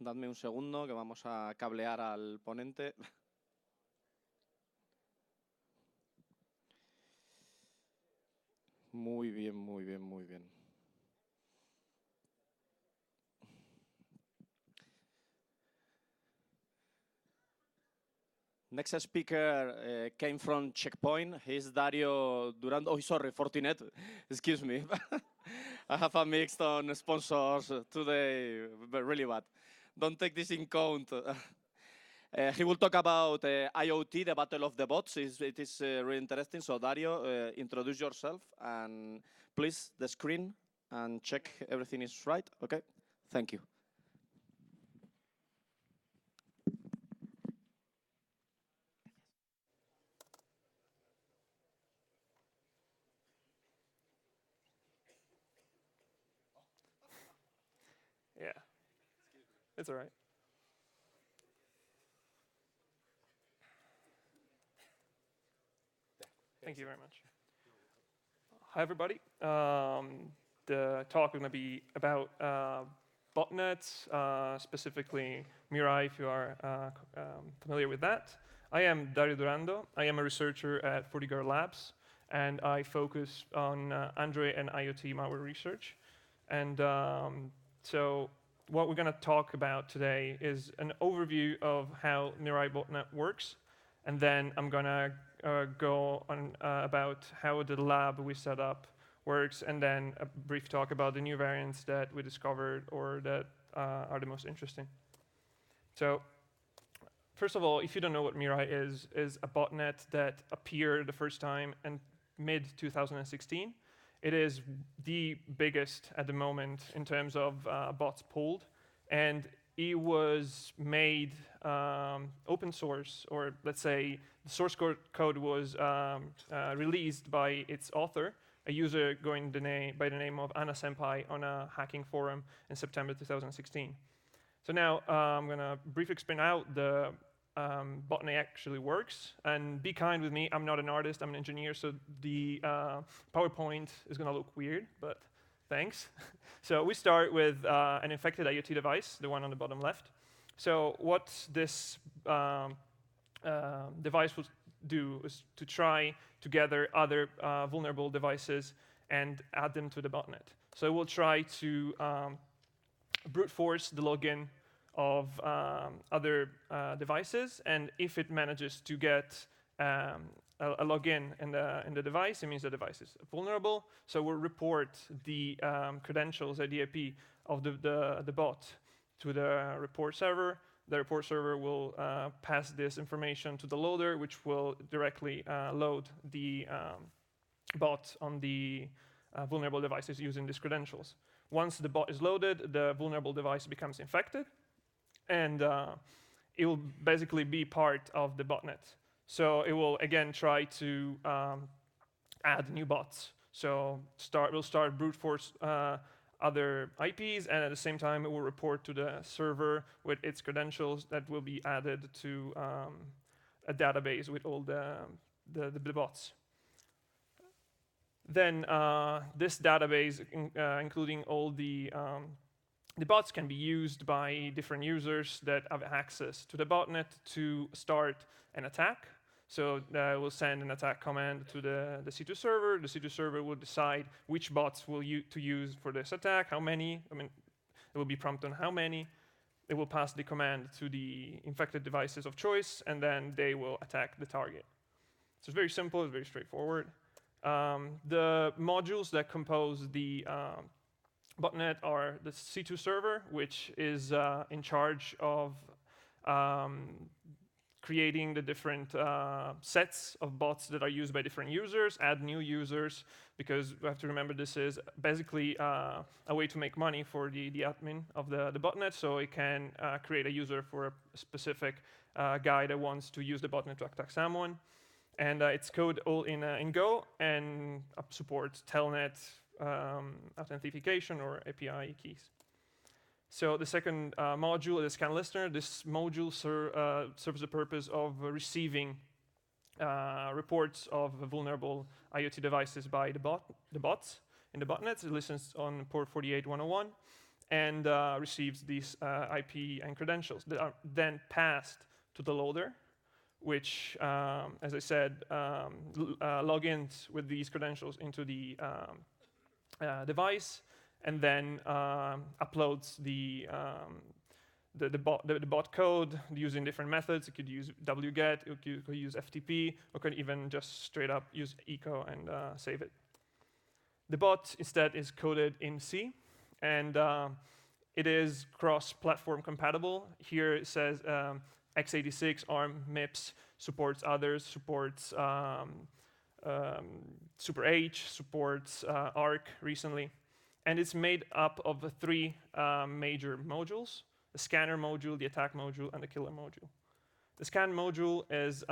Dadme un segundo que vamos a cablear al ponente. Muy bien, muy bien, muy bien. Next speaker came from Checkpoint. He's Dario Durando. Oh, sorry, Fortinet. Excuse me. I have a mix on sponsors today, but really bad. Don't take this in count. He will talk about IoT, the battle of the bots. It is really interesting. So Dario, introduce yourself and please the screen and check everything is right. Okay, thank you. Yeah, it's all right. Thank you very much. Hi, everybody. The talk is going to be about botnets, specifically Mirai, if you are familiar with that. I am Dario Durando. I am a researcher at FortiGuard Labs, and I focus on Android and IoT malware research. And so what we're going to talk about today is an overview of how Mirai botnet works, and then I'm going to go on about how the lab we set up works, and then a brief talk about the new variants that we discovered or that are the most interesting. So first of all, if you don't know what Mirai is a botnet that appeared the first time in mid-2016. It is the biggest at the moment in terms of bots pulled, and it was made open source, or let's say the source code was released by its author, a user going by the name of Anna Senpai on a hacking forum in September 2016. So now I'm going to briefly explain how the botnet actually works, and be kind with me. I'm not an artist, I'm an engineer, so the PowerPoint is going to look weird, but thanks. So we start with an infected IoT device, the one on the bottom left. So what this device will do is to try to gather other vulnerable devices and add them to the botnet. So it will try to brute force the login of other devices, and if it manages to get a login in the device, it means the device is vulnerable. So we'll report the credentials, the IP of the bot to the report server. The report server will pass this information to the loader, which will directly load the bot on the vulnerable devices using these credentials. Once the bot is loaded, the vulnerable device becomes infected, and it will basically be part of the botnet. So it will again try to add new bots. So we'll start brute force other IPs, and at the same time it will report to the server with its credentials that will be added to a database with all the bots. Then this database, including all the bots, can be used by different users that have access to the botnet to start an attack. So we'll send an attack command to the C2 server. The C2 server will decide which bots to use for this attack, how many. I mean, it will be prompted on how many. It will pass the command to the infected devices of choice, and then they will attack the target. So it's very simple, it's very straightforward. The modules that compose the botnet are the C2 server, which is in charge of creating the different sets of bots that are used by different users, add new users, because we have to remember this is basically a way to make money for the admin of the botnet, so it can create a user for a specific guy that wants to use the botnet to attack someone. And it's code all in Go, and supports telnet, authentication, or API keys. So the second module is scan listener. This module serves the purpose of receiving reports of vulnerable IoT devices by the bots in the botnets. It listens on port 48101, and receives these IP and credentials that are then passed to the loader, which, as I said, logins with these credentials into the device, and then uploads the bot code using different methods. It could use wget, it could use FTP, or could even just straight up use echo and save it. The bot instead is coded in C, and it is cross-platform compatible. Here it says x86, ARM, MIPS, supports others, supports Super H, supports ARC recently. And it's made up of 3 major modules: the scanner module, the attack module, and the killer module. The scan module is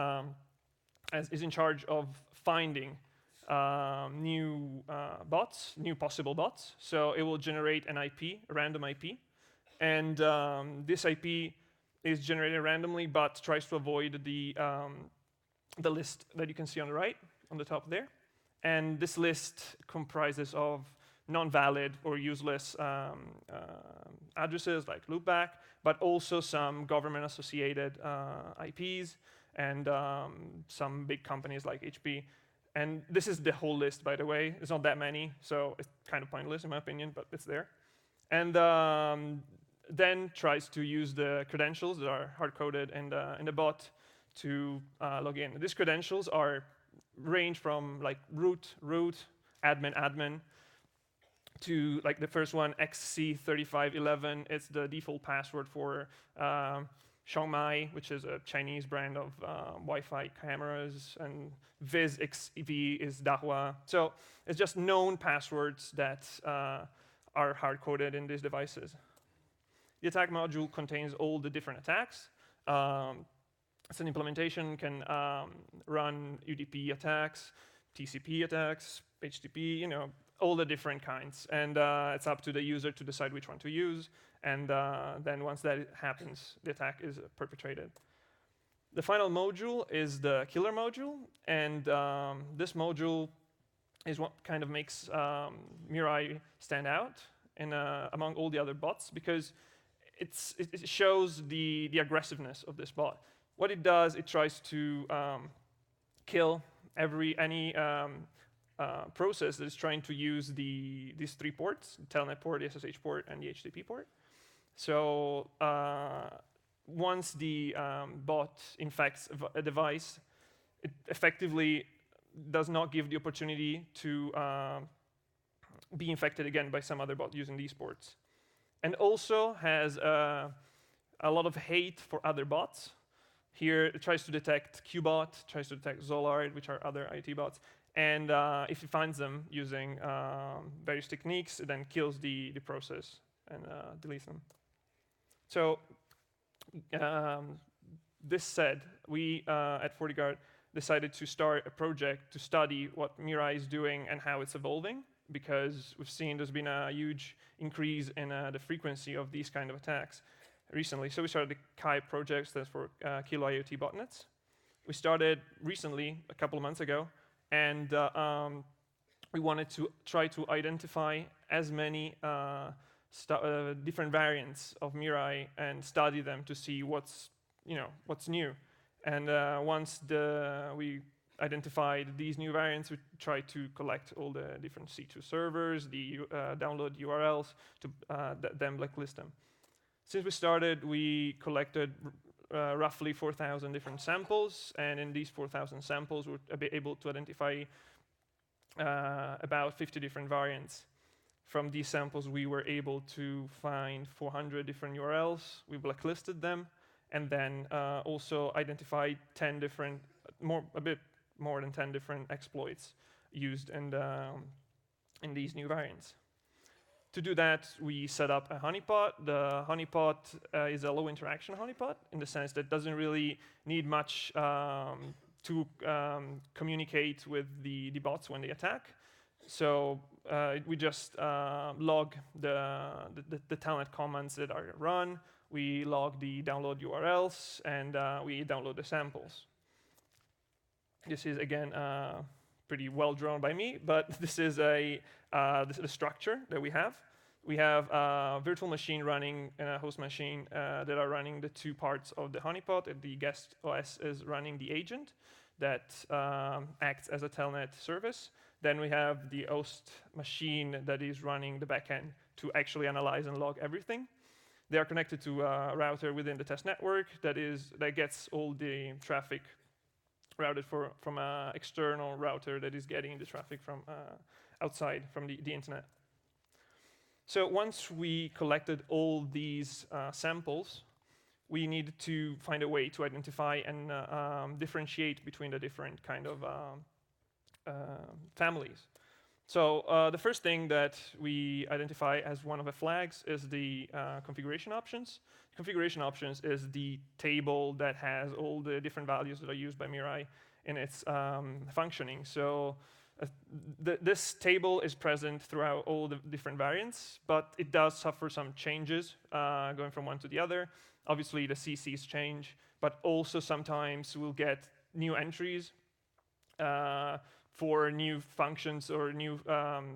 in charge of finding new bots, new possible bots. So it will generate an IP, a random IP, and this IP is generated randomly, but tries to avoid the list that you can see on the right, on the top there. And this list comprises of non-valid or useless addresses like loopback, but also some government-associated IPs and some big companies like HP. And this is the whole list, by the way. It's not that many, so it's kind of pointless in my opinion, but it's there. And then tries to use the credentials that are hard-coded in the bot to log in. These credentials range from like root, admin, to like the first one, XC3511. It's the default password for Xiaomi, which is a Chinese brand of Wi-Fi cameras, and VizXV is Dahua. So it's just known passwords that are hard-coded in these devices. The attack module contains all the different attacks. It's an implementation, can run UDP attacks, TCP attacks, HTTP, all the different kinds. And it's up to the user to decide which one to use. And then once that happens, the attack is perpetrated. The final module is the killer module. And this module is what kind of makes Mirai stand out among all the other bots, because it shows the aggressiveness of this bot. What it does, it tries to kill any process that is trying to use these 3 ports: the telnet port, the SSH port, and the HTTP port. So once the bot infects a device, it effectively does not give the opportunity to be infected again by some other bot using these ports. And also has a lot of hate for other bots. Here it tries to detect Qbot, tries to detect Zolard, which are other IT bots. And if it finds them using various techniques, it then kills the process and deletes them. So this said, we at FortiGuard decided to start a project to study what Mirai is doing and how it's evolving, because we've seen there's been a huge increase in the frequency of these kind of attacks recently. So we started the KAI project, that's for Kilo IoT Botnets. We started recently, a couple of months ago, and we wanted to try to identify as many different variants of Mirai and study them to see what's new. And once we identified these new variants, we tried to collect all the different C2 servers, the download URLs, to then blacklist them. Since we started, we collected roughly 4,000 different samples, and in these 4,000 samples, we were able to identify about 50 different variants. From these samples, we were able to find 400 different URLs. We blacklisted them, and then also identified 10 different, a bit more than 10 different exploits used in these new variants. To do that, we set up a honeypot. The honeypot is a low interaction honeypot in the sense that it doesn't really need much to communicate with the bots when they attack. So we just log the telnet commands that are run. We log the download URLs, and we download the samples. This is, again, pretty well drawn by me, but this is the structure that we have. We have a virtual machine running and a host machine that are running the two parts of the Honeypot, and the guest OS is running the agent that acts as a telnet service. Then we have the host machine that is running the backend to actually analyze and log everything. They are connected to a router within the test network that gets all the traffic routed from an external router that is getting the traffic from outside from the internet. So once we collected all these samples, we needed to find a way to identify and differentiate between the different kind of families. So the first thing that we identify as one of the flags is the configuration options. Configuration options is the table that has all the different values that are used by Mirai in its functioning. So this table is present throughout all the different variants, but it does suffer some changes going from one to the other. Obviously, the CCs change, but also sometimes we'll get new entries for new functions or new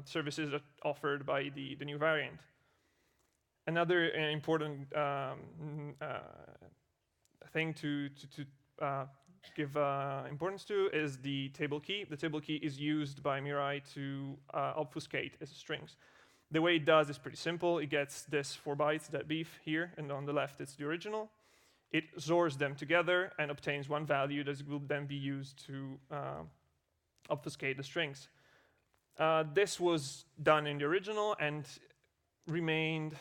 services that are offered by the new variant. Another important thing to give importance to is the table key. The table key is used by Mirai to obfuscate its strings. The way it does is pretty simple. It gets this 4 bytes, that beef here, and on the left it's the original. It XORs them together and obtains one value that will then be used to obfuscate the strings. This was done in the original and remained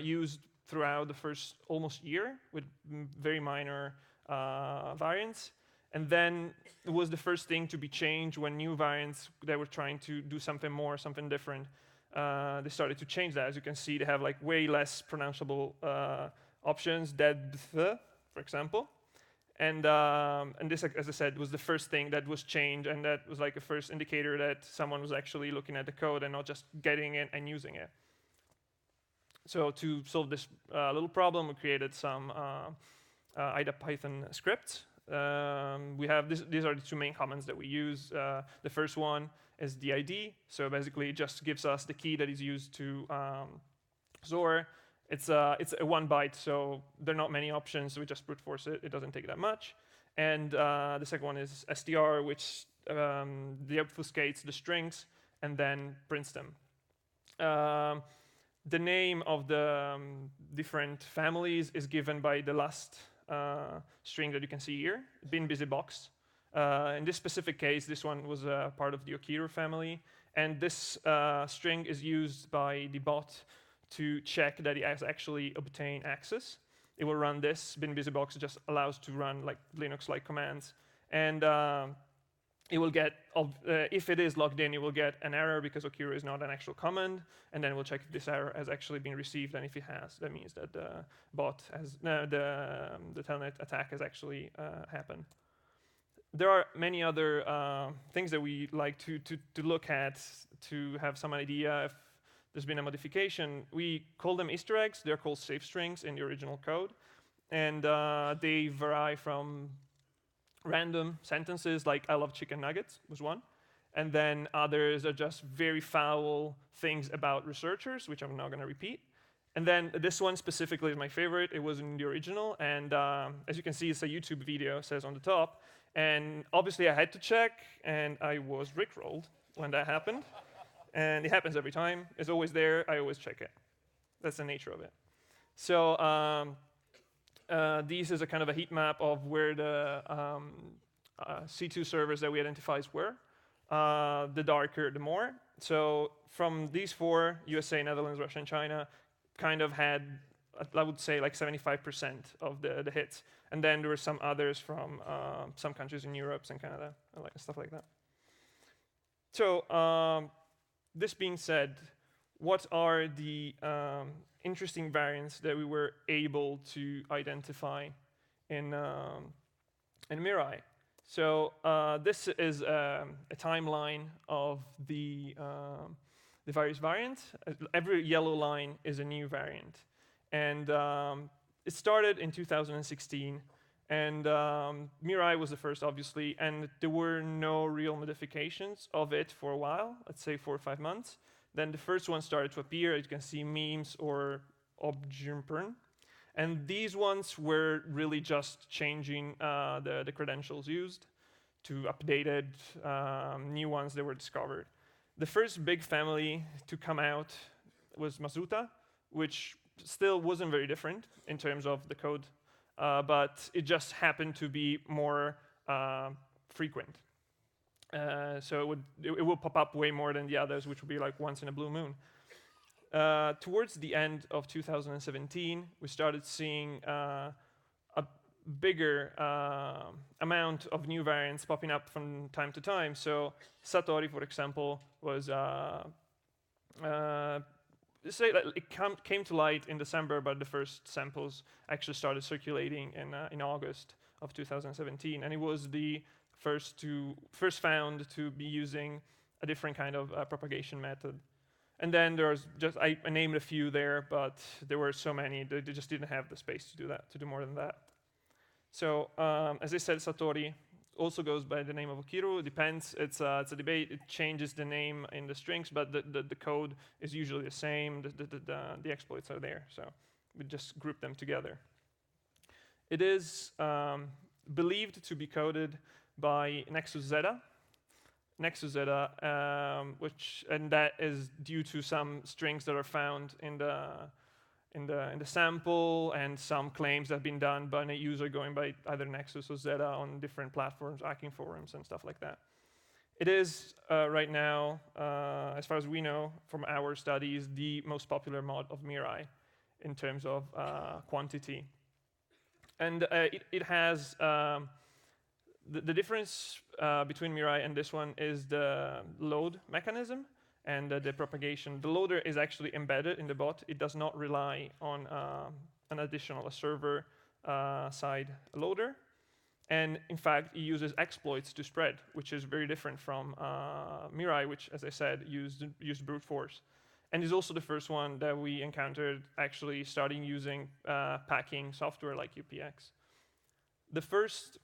used throughout the first almost year with very minor variants. And then it was the first thing to be changed when new variants that were trying to do something more, something different. They started to change that. As you can see, they have like way less pronounceable options, for example. And this, as I said, was the first thing that was changed, and that was like a first indicator that someone was actually looking at the code and not just getting it and using it. So to solve this little problem, we created some IDA Python scripts. We have these are the two main commands that we use. The first one is the ID. So basically, it just gives us the key that is used to XOR. It's a 1 byte, so there are not many options. So we just brute force it. It doesn't take that much. And the second one is str, which deobfuscates the strings and then prints them. The name of the different families is given by the last string that you can see here, bin busy box. In this specific case, this one was part of the Okiru family, and this string is used by the bot to check that it has actually obtained access. It will run this. Bin busy box just allows to run like Linux-like commands, and it will get, if it is logged in, it will get an error because Okiru is not an actual command, and then we'll check if this error has actually been received, and if it has, that means that the bot has, the telnet attack has actually happened. There are many other things that we like to look at to have some idea if there's been a modification. We call them Easter eggs. They're called safe strings in the original code, and they vary from random sentences like "I love chicken nuggets" was one, and then others are just very foul things about researchers, which I'm not going to repeat. And then this one specifically is my favorite. It was in the original, and as you can see, it's a YouTube video, it says on the top. And obviously, I had to check, and I was rickrolled when that happened. And it happens every time. It's always there. I always check it. That's the nature of it. So this is a kind of a heat map of where the C2 servers that we identified were. The darker, the more. So from these 4, USA, Netherlands, Russia, and China, kind of had, I would say, like 75% of the hits. And then there were some others from some countries in Europe and Canada, and stuff like that. So this being said, what are the interesting variants that we were able to identify in Mirai? So this is a timeline of the various variants. Every yellow line is a new variant. And it started in 2016. And Mirai was the first, obviously, and there were no real modifications of it for a while, let's say 4 or 5 months. Then the first one started to appear. You can see memes or objmpern. And these ones were really just changing the credentials used to updated new ones that were discovered. The first big family to come out was Masuta, which still wasn't very different in terms of the code, but it just happened to be more frequent. So it will pop up way more than the others, which would be like once in a blue moon. Towards the end of 2017, we started seeing a bigger amount of new variants popping up from time to time. So Satori, for example, was say that it came to light in December, but the first samples actually started circulating in August of 2017, and it was the first found to be using a different kind of propagation method. And then there's just I named a few there, but there were so many they just didn't have the space to do that, to do more than that. So as I said, Satori also goes by the name of Okiru. It depends. It's a debate. It changes the name in the strings, but the code is usually the same. The exploits are there, so we just group them together. It is believed to be coded by Nexus Zeta. Nexus Zeta, and that is due to some strings that are found in the sample and some claims that have been done by a user going by either Nexus or Zeta on different platforms, hacking forums and stuff like that. It is right now, as far as we know from our studies, the most popular mod of Mirai in terms of quantity. And it has the difference between Mirai and this one is the load mechanism and the propagation. The loader is actually embedded in the bot. It does not rely on an additional server side loader. And in fact, it uses exploits to spread, which is very different from Mirai, which, as I said, used brute force. And is also the first one that we encountered actually starting using packing software like UPX. The first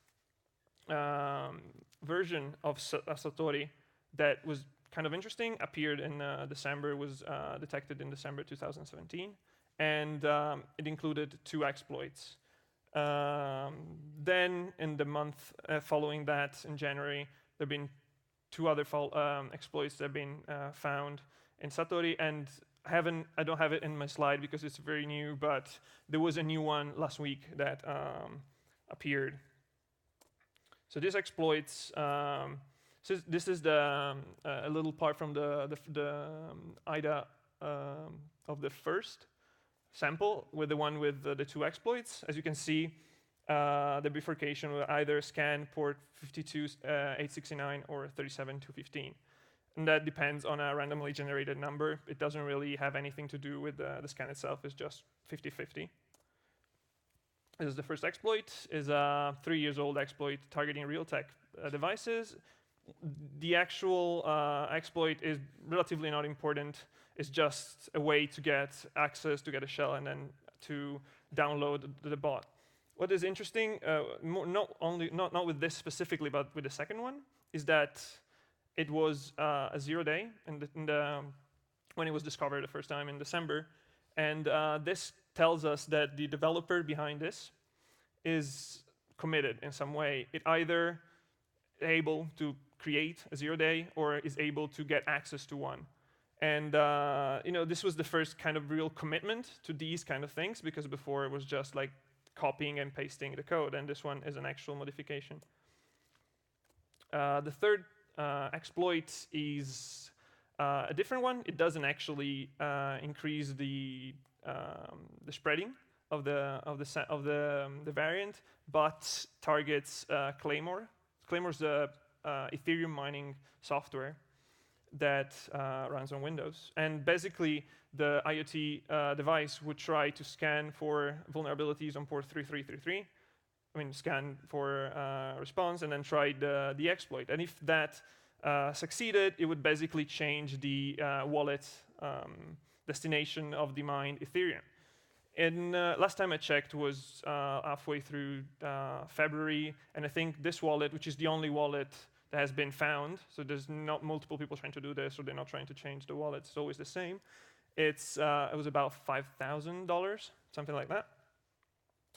version of Satori that was kind of interesting appeared in December, was detected in December 2017, and it included 2 exploits. Then in the month following that, in January, there have been 2 other exploits that have been found in Satori, and I don't have it in my slide because it's very new, but there was a new one last week that appeared. So these exploits, so this is a little part from the IDA of the first sample with the one with the 2 exploits. As you can see, the bifurcation will either scan port 52869 or 37215. And that depends on a randomly generated number. It doesn't really have anything to do with the scan itself. It's just 50-50. This is the first exploit. Is a 3-year-old exploit targeting Realtek devices. The actual exploit is relatively not important. It's just a way to get access, to get a shell, and then to download the bot. What is interesting, not with this specifically, but with the second one, is that it was a 0-day when it was discovered the first time in December. And this tells us that the developer behind this is committed in some way. It either able to create a 0-day or is able to get access to one. And this was the first kind of real commitment to these kind of things, because before it was just like copying and pasting the code, and this one is an actual modification. The third exploit is a different one. It doesn't actually increase the spreading of the variant, but targets Claymore. Claymore's the Ethereum mining software that runs on Windows, and basically the IoT device would try to scan for vulnerabilities on port 3333. I mean, scan for response, and then try the exploit. And if that succeeded, it would basically change the wallet destination of the mined Ethereum. And last time I checked was halfway through February, and I think this wallet, which is the only wallet that has been found. So there's not multiple people trying to do this, or they're not trying to change the wallet. It's always the same. It was about $5,000, something like that.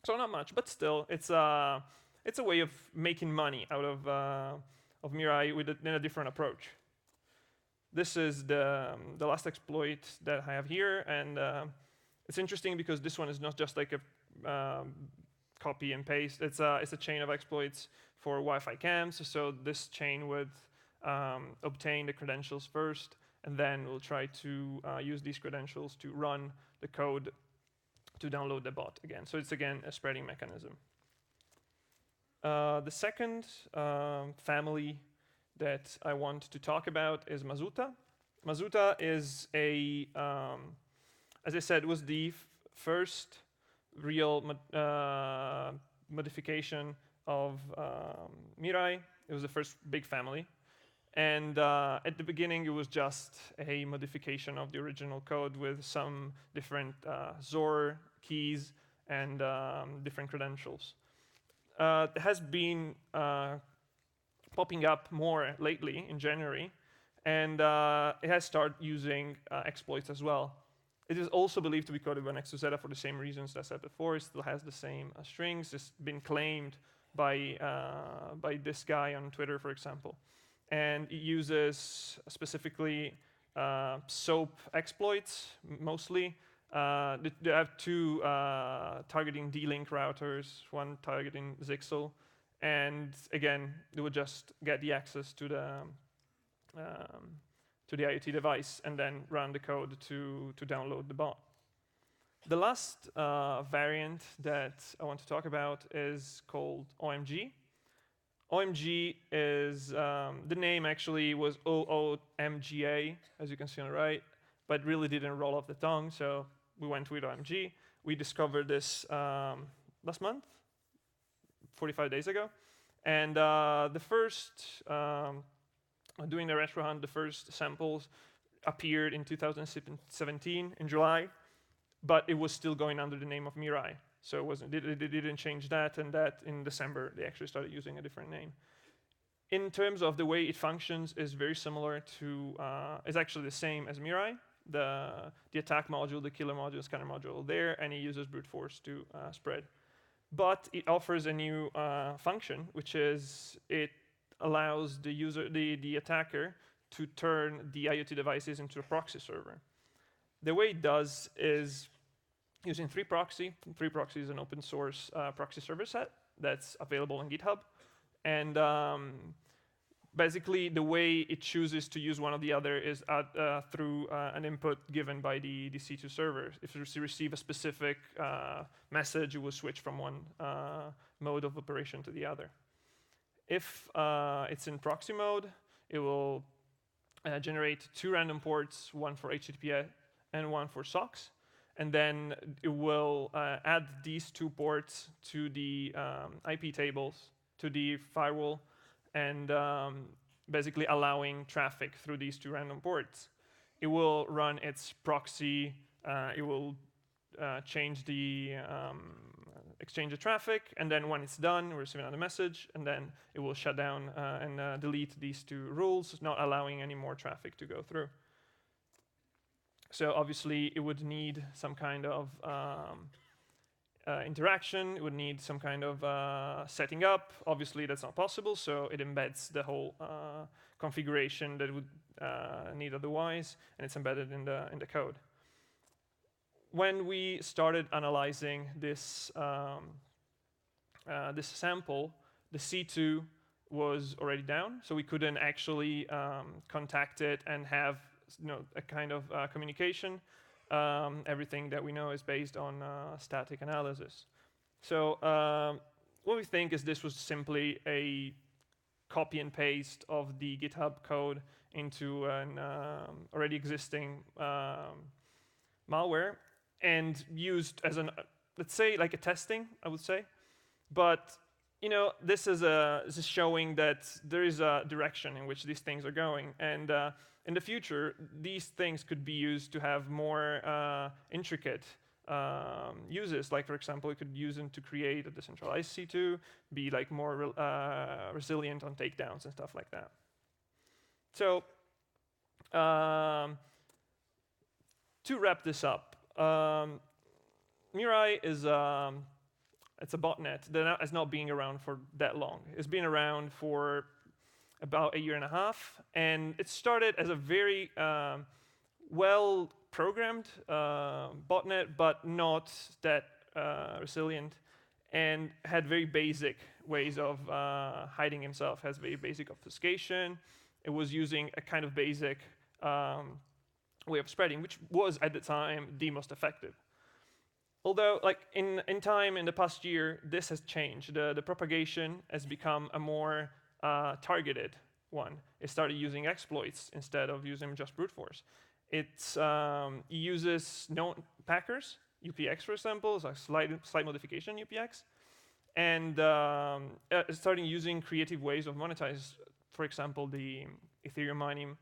So not much, but still, it's a way of making money out of Mirai in a different approach. This is the last exploit that I have here, and it's interesting because this one is not just like a copy and paste. It's a chain of exploits for Wi-Fi cams. So this chain would obtain the credentials first, and then we'll try to use these credentials to run the code to download the bot again. So it's again a spreading mechanism. The second family that I want to talk about is Mazuta. Mazuta is as I said, was the first real modification of Mirai. It was the first big family. And at the beginning, it was just a modification of the original code with some different XOR keys and different credentials. It has been popping up more lately in January, and it has started using exploits as well. It is also believed to be coded by Nexus-Zeta for the same reasons that I said before. It still has the same strings. It's been claimed by this guy on Twitter, for example. And it uses specifically SOAP exploits, mostly. They have two targeting D-Link routers, one targeting Zixel. And again, they would just get the access to the IoT device and then run the code to download the bot. The last variant that I want to talk about is called OMG. OMG is, the name actually was OOMGA, as you can see on the right, but really didn't roll off the tongue, so we went with OMG. We discovered this last month, 45 days ago. And the first, doing the retro hunt, the first samples appeared in 2017 in July, but it was still going under the name of Mirai. So they didn't change that, and that in December they actually started using a different name. In terms of the way it functions, is very similar to, is actually the same as Mirai. The attack module, the killer module, scanner module there, and it uses brute force to spread. But it offers a new function, which is it allows the user, the attacker, to turn the IoT devices into a proxy server. The way it does is using 3Proxy. 3Proxy is an open source proxy server set that's available on GitHub. And basically, the way it chooses to use one or the other is through an input given by the C2 server. If you receive a specific message, it will switch from one mode of operation to the other. If it's in proxy mode, it will generate 2 random ports, one for HTTP and one for SOCKS. And then it will add these 2 ports to the IP tables, to the firewall, and basically allowing traffic through these 2 random ports. It will run its proxy, it will change the exchange of traffic, and then when it's done, we're receiving another message, and then it will shut down and delete these 2 rules, not allowing any more traffic to go through. So obviously, it would need some kind of interaction. It would need some kind of setting up. Obviously, that's not possible, so it embeds the whole configuration that it would need otherwise, and it's embedded in the code. When we started analyzing this this sample, the C2 was already down, so we couldn't actually contact it and have a kind of communication. Everything that we know is based on static analysis. So what we think is this was simply a copy and paste of the GitHub code into an already existing malware and used as an, let's say, like a testing, I would say. But this is showing that there is a direction in which these things are going, and in the future, these things could be used to have more intricate uses. Like, for example, you could use them to create a decentralized C2, be like more resilient on takedowns and stuff like that. So to wrap this up, Mirai is it's a botnet that is not being around for that long. It's been around for about 1.5 years, and it started as a very well-programmed botnet, but not that resilient, and had very basic ways of hiding himself. Has very basic obfuscation. It was using a kind of basic way of spreading, which was at the time the most effective. Although, like in time, in the past year, this has changed. The propagation has become a more targeted one. It started using exploits instead of using just brute force. It uses known packers, UPX for example, so slight modification UPX, and starting using creative ways of monetize. For example, the Ethereum mining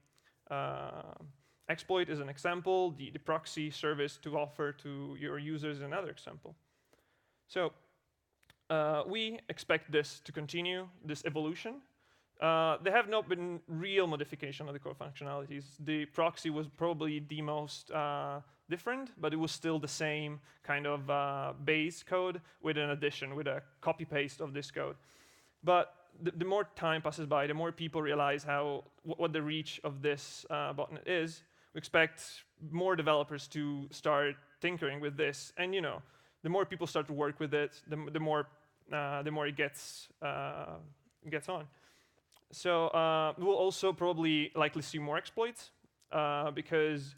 exploit is an example. The proxy service to offer to your users is another example. So we expect this to continue, this evolution. There have not been real modification of the core functionalities. The proxy was probably the most different, but it was still the same kind of base code with an addition, with a copy-paste of this code. But the more time passes by, the more people realize what the reach of this botnet is. We expect more developers to start tinkering with this, and the more people start to work with it, the more it gets on. So we'll also probably likely see more exploits because,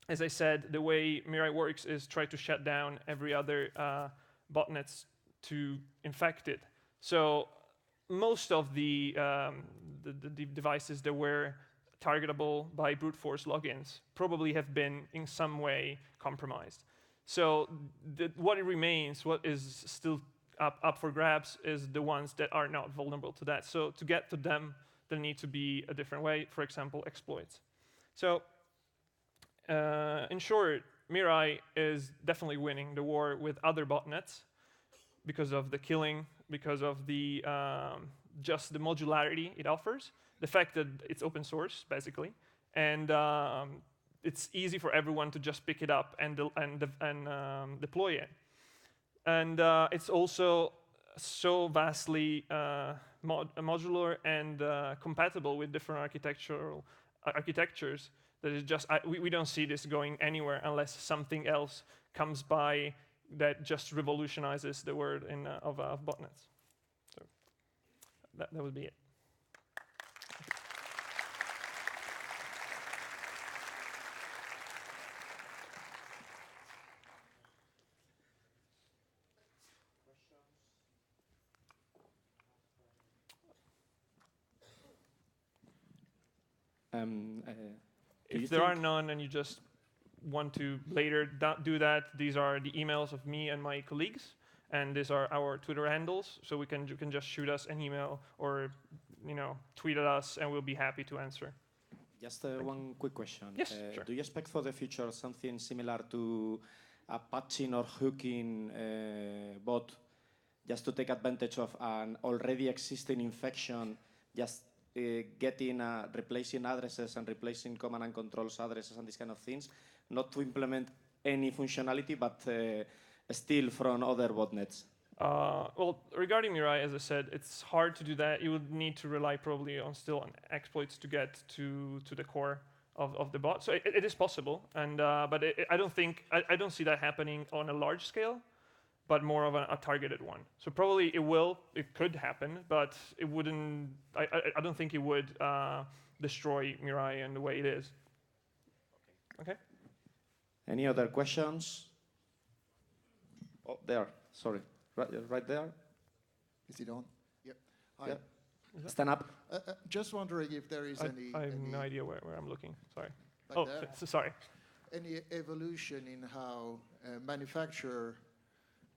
as I said, the way Mirai works is try to shut down every other botnets to infect it. So most of the devices that were targetable by brute force logins probably have been in some way compromised. So what remains, what is still up for grabs, is the ones that are not vulnerable to that. So to get to them, there need to be a different way, for example, exploits. So in short, Mirai is definitely winning the war with other botnets because of the killing, because of the just the modularity it offers, the fact that it's open source, basically, and it's easy for everyone to just pick it up and deploy it. And it's also so vastly modular and compatible with different architectures that it's just we don't see this going anywhere unless something else comes by that just revolutionizes the world of botnets. So that would be it. If there are none and you just want to later do that, these are the emails of me and my colleagues, and these are our Twitter handles. So you can just shoot us an email or tweet at us, and we'll be happy to answer. Just one quick question. Yes, sure. Do you expect for the future something similar to a patching or hooking bot, just to take advantage of an already existing infection, just getting replacing addresses and replacing command and controls addresses and these kind of things, not to implement any functionality, but steal from other botnets? Well, regarding Mirai, as I said, it's hard to do that. You would need to rely probably on exploits to get to the core of the bot. So it is possible, and but I don't see that happening on a large scale, but more of a targeted one. So probably it could happen, but it wouldn't. I don't think it would destroy Mirai in the way it is. Okay. Any other questions? Oh, there. Sorry. Right there. Is it on? Yep. Hi. Yep. Stand up. Just wondering if there is any... I have no idea where I'm looking. Sorry. Like Sorry. Any evolution in how manufacture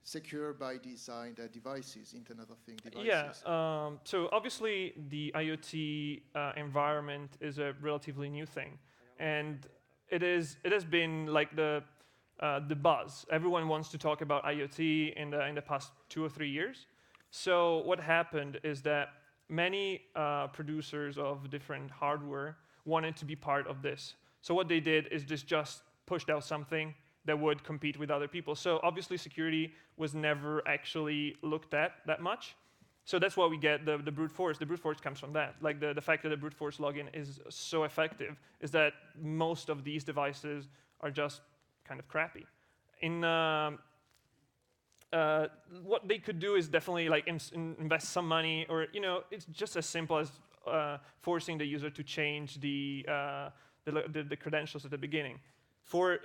secure by design devices, Internet of Things devices? Yeah. So obviously the IoT environment is a relatively new thing, and it has been like the the buzz. Everyone wants to talk about IoT in the past 2 or 3 years. So what happened is that many producers of different hardware wanted to be part of this. So what they did is just pushed out something that would compete with other people. So obviously security was never actually looked at that much. So that's why we get the brute force. The brute force comes from that. Like the fact that the brute force login is so effective is that most of these devices are just kind of crappy. What they could do is definitely like invest some money, or it's just as simple as forcing the user to change the credentials at the beginning.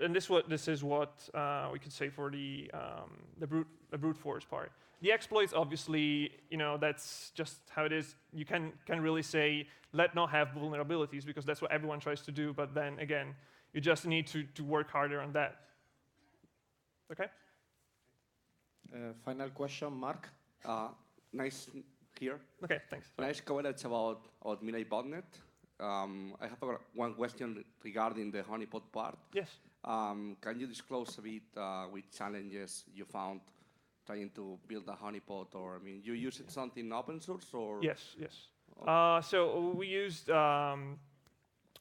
This is what we could say for the brute force part. The exploits, obviously, that's just how it is. You can really say, let not have vulnerabilities, because that's what everyone tries to do. But then again, you just need to work harder on that. Okay. Final question, Mark. Nice here. Okay, thanks. Nice coverage about Mirai Botnet. I have one question regarding the Honeypot part. Yes. Can you disclose a bit which challenges you found trying to build a honeypot, or you use something open source, or? Yes. So we used an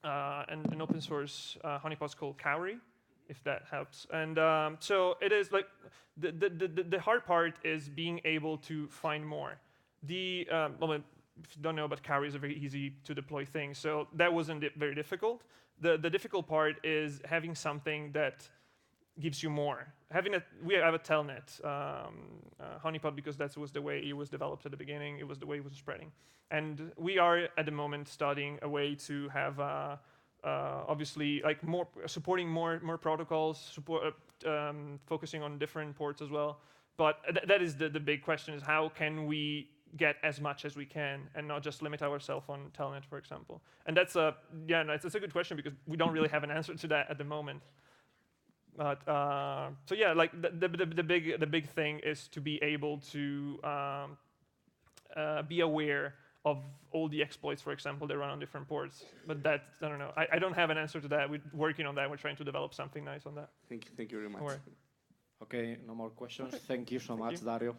open source honeypot called Cowrie, if that helps. And so it is like the hard part is being able to find more. If you don't know, but Cowrie is a very easy to deploy thing, so that wasn't very difficult. The difficult part is having something that gives you more. We have a telnet honeypot, because that was the way it was developed at the beginning. It was the way it was spreading, and we are at the moment studying a way to have obviously like supporting more protocols, focusing on different ports as well. But that is the big question: is how can we get as much as we can and not just limit ourselves on telnet, for example? And that's a good question, because we don't really have an answer to that at the moment. But so yeah, like the big thing is to be able to be aware of all the exploits, for example, that run on different ports. But I don't know. I don't have an answer to that. We're working on that. We're trying to develop something nice on that. Thank you very much. All right. Okay, no more questions. Okay. Thank you so much, Dario.